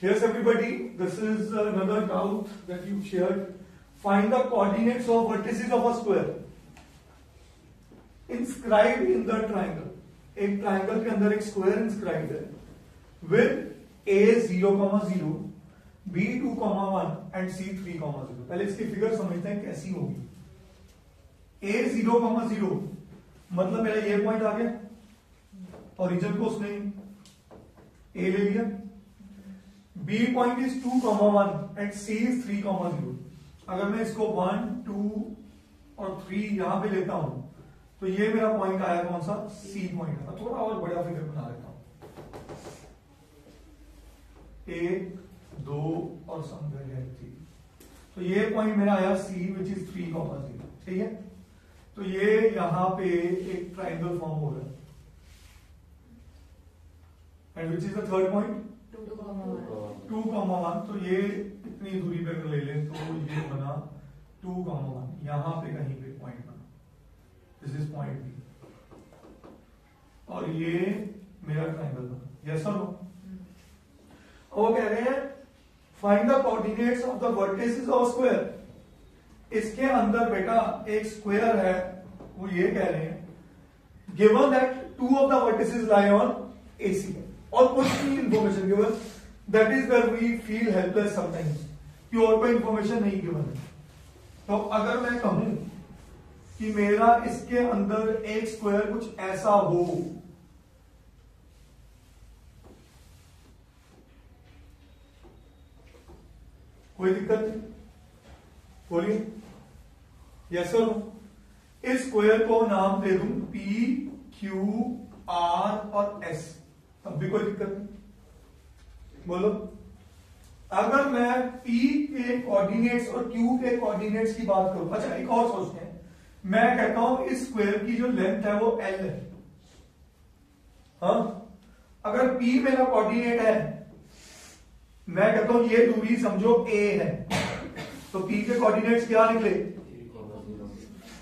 Yes, everybody, this is another doubt that you shared. Find the coordinates of vertices of a square. Inscribed in the triangle. एक triangle के अंदर एक square inscribed है with a 0,0, b 2,1 and c 3,0. पहले इसकी figure समझते हैं कैसी होगी. a 0,0 मतलब मेरा ये पॉइंट आ गया, ओरिजिन को उसने a ले लिया. b point is 2,1 and c is 3,0. अगर मैं इसको 1, 2 और 3 यहां पे लेता हूं तो ये मेरा पॉइंट आया कौन सा, C पॉइंट. थोड़ा और बड़ा फिगर बना लेता हूं. 1, 2 और समझ 3. तो ये पॉइंट मेरा आया C विच इज 3,0. ठीक है. तो ये यहां पे एक ट्राइंगल फॉर्म हो रहा है. And which is the third point 2,1. तो ये इतनी दूरी पे अगर ले लें तो ये बना 2,1. यहां पे कहीं पे पॉइंट बना. दिस इज पॉइंट बी और ये मेरा ट्राइंगल बना. यस और नो. वो कह रहे हैं find the coordinates of the vertices of square. इसके अंदर बेटा एक स्क्वायर है, वो ये कह रहे हैं given that two of the vertices lie on AC और कुछ भी information given. That is where we feel helpless sometimes कि और कोई इंफॉर्मेशन नहीं गिवन है. तो अगर मैं कहूं कि मेरा इसके अंदर एक स्क्वायर कुछ ऐसा हो, कोई दिक्कत नहीं, बोलिए. Yes sir. इस स्क्वायर को नाम दे दूं P, Q, R और S, तब भी कोई दिक्कत नहीं. बोलो. अगर मैं P के कोऑर्डिनेट्स और Q के कोऑर्डिनेट्स की बात करूं. अच्छा एक और सोचते हैं. मैं कहता हूं इस स्क्वायर की जो लेंथ है वो L है. हाँ, अगर P मेरा कोऑर्डिनेट है, मैं कहता हूं ये दूरी समझो A है, तो P के कोऑर्डिनेट्स क्या निकले.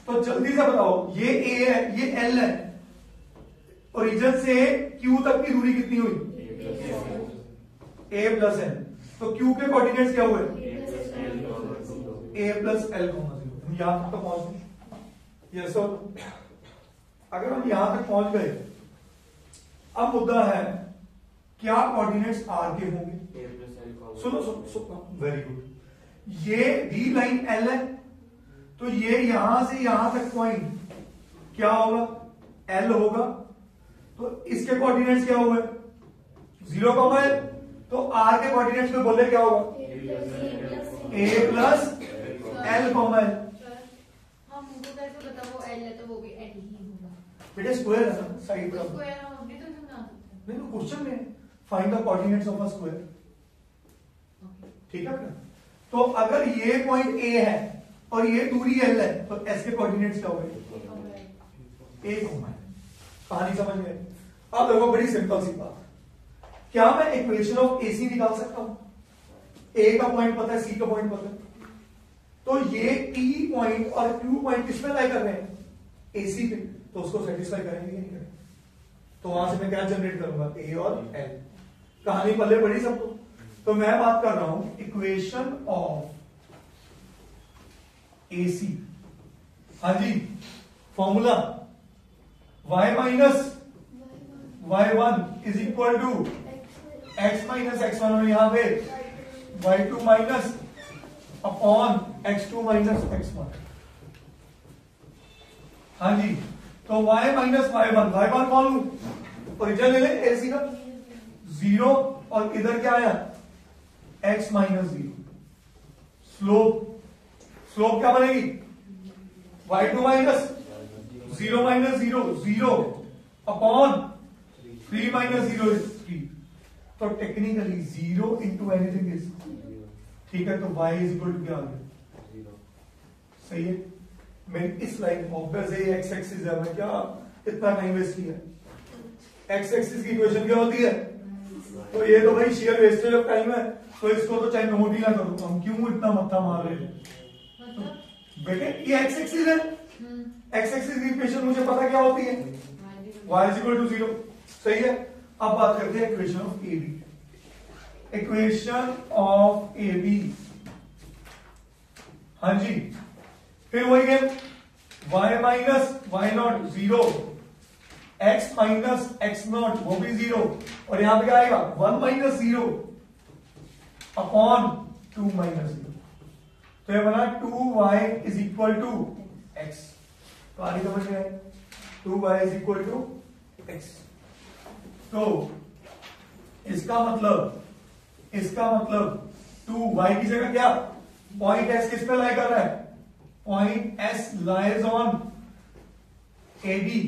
तो जल्दी से बताओ, ये A है, ये L है, ओरिजिन से Q तक की दूरी कितनी हुई, A प्लस L. तो Q के कोऑर्डिनेट्स क्या हुए, A प्लस L, हम यहां तक तो पहुंच गए. Yes sir. अगर हम यहां तक पहुंच गए, अब मुद्दा है क्या कोऑर्डिनेट्स R के होंगे. सुनो सुनो, वेरी गुड. ये डी लाइन L है, तो ये यहां से यहां तक पॉइंट क्या होगा, L होगा. तो इसके कोऑर्डिनेट्स क्या हुए, 0,L. तो R के कोऑर्डिनेट्स में बोले क्या होगा, A प्लस L, बेटा स्क्वायर है ना साइड पर. नहीं तो क्वेश्चन में find the coordinates of a square. ठीक है. तो अगर ये पॉइंट A है और ये दूरी L है, तो S के कोऑर्डिनेट्स क्या होंगे, A, कहानी समझ गए. अब देखो बड़ी सिंपल सी बात. क्या मैं इक्वेशन ऑफ AC निकाल सकता हूं. A का पॉइंट पता है, C का पॉइंट पता है. तो ये P पॉइंट और Q पॉइंट किस पे लाई कर रहे हैं, AC पे. तो उसको सेटिस्फाई करेंगे नहीं करेंगे. तो वहां से मैं क्या जनरेट करूंगा, A और L. कहानी पल्ले पड़ी सबको. तो मैं बात कर रहा हूं इक्वेशन ऑफ AC. हाँ जी, formula y minus y1 is equal to x minus x1 और यहां पे y2 minus upon x2 minus x1. हाँ जी. तो y माइनस y1 कौन लू, ओरिजिन ले ले AC का 0 और इधर क्या आया x माइनस 0. स्लोप क्या बनेगी, y2 minus 0 minus 0 upon 3 minus 0 is 3. तो टेक्निकली 0 इंटू एनीथिंग इज. ठीक है. तो y इज इक्वल टू क्या आ गया, सही है. मैं इस लाइन ऑब्वियस है, एक्स एक्सिस है, मैं क्या इतना टाइम वेस्ट किया. एक्स एक्सिस की इक्वेशन क्या होती है, तो ये तो भाई शेयर वेस्टेज ऑफ टाइम है. तो इसको तो चाहे नोट ही ना करो, हम क्यों इतना मत्था मार रहे हैं. बेटे ये एक्स एक्सिस है, एक्स एक्सिस की इक्वेशन मुझे पता क्या होती है, y इज इक्वल टू 0. सही है. अब बात करते हैं equation of AB. Equation of A B, हाँ जी, फिर वही game, y minus y not 0, x minus x not वो भी 0, और यहां पे क्या आएगा 1 माइनस 0 अपॉन 2 माइनस 0, तो ये बना 2y is equal to x, तो आगे समझ में आए 2y is equal to x। तो इसका मतलब 2y की जगह क्या, पॉइंट s किस पे लाई कर रहा है, point s lies on A B,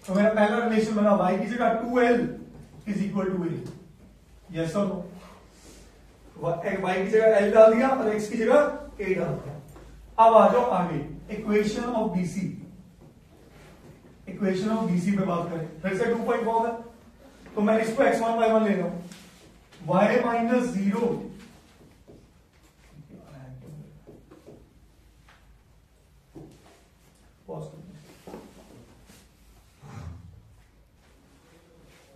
तो मेरा पहला रिलेशन बना y की जगह 2l is equal to a, yes और नो, y की जगह l डाल दिया और x की जगह a डाल दिया। अब आ जाओ आगे, equation of BC, equation of BC पे बात करें, फिर से 2 पॉइंट फॉर्म है, तो मैं इसको x1 y1 ले रहा हूं, y माइनस 0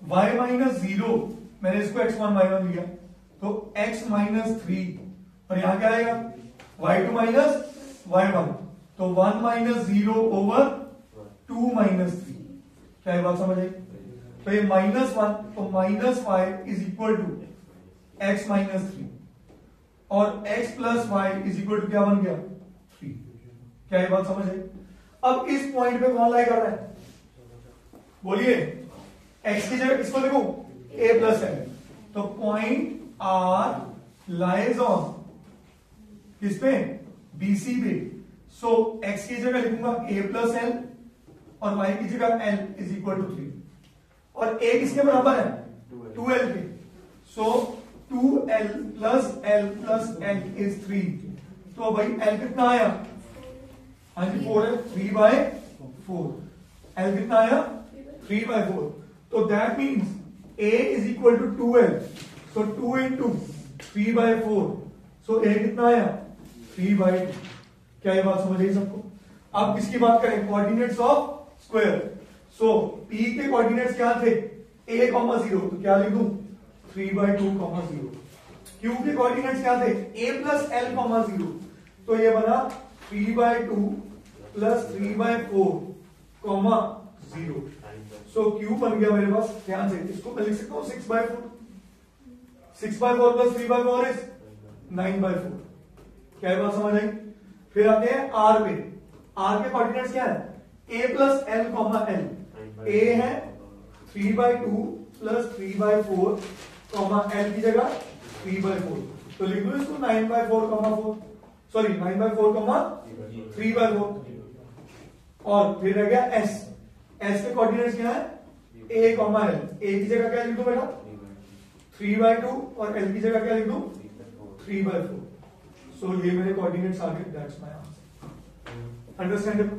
y माइनस 0, मैंने इसको x1 y1 लिया, तो x माइनस 3, और यहां क्या आएगा y2 माइनस y1, तो 1 माइनस 0 ओवर 2 माइनस 3, क्या ये बात समझ आई, तो ये -1, तो minus y is equal to x minus 3, और x plus y is equal to क्या बन गया 3, क्या ये बात समझ आई। अब इस पॉइंट पे कौन लाई कर रहा है, बोलिए, x की जगह इसको देखो a प्लस एल, तो पॉइंट r लाइज ऑन किस पे, BC पे, सो x की जगह लिखूंगा a प्लस एल और y की जगह l इज इक्वल टू 3, और a किसके बराबर है 2l के, सो 2l प्लस l इज 3, तो भाई l कितना आया, हाँ जी 4 है, 3/4, l कितना आया 3/4, तो that means a is equal to 2l, so 2 into 3/4, so a कितना आया 3/2, क्या ये बात समझ आई सबको। अब किसकी बात करें, coordinates of square, so p के कोऑर्डिनेट्स क्या थे a, 0, तो क्या लिख दूं 3/2, 0, q के कोऑर्डिनेट्स क्या थे a प्लस l, 0, तो ये बना 3/2 प्लस 3/4, 0, सो q बन गया मेरे पास, ध्यान से इसको मैं लिख सकता हूं 6/4, 6/4 प्लस 3/4 इज 9/4, क्या ये बात समझ आई। फिर आते हैं r पे, r के कोऑर्डिनेट्स क्या है a plus l, l, a है 3/2 प्लस 3/4, l की जगह 3/4, तो लिख दो इसको 9/4, 4, 9/4, 3/4, और फिर रह गया s, s के कोऑर्डिनेट्स क्या है a, l, a की जगह क्या लिख दो बेटा 3/2, और l की जगह क्या लिख दो 3/4, सो ये मेरे कोऑर्डिनेट्स आ गए, दैट्स माय आंसर, अंडरस्टैंडेबल।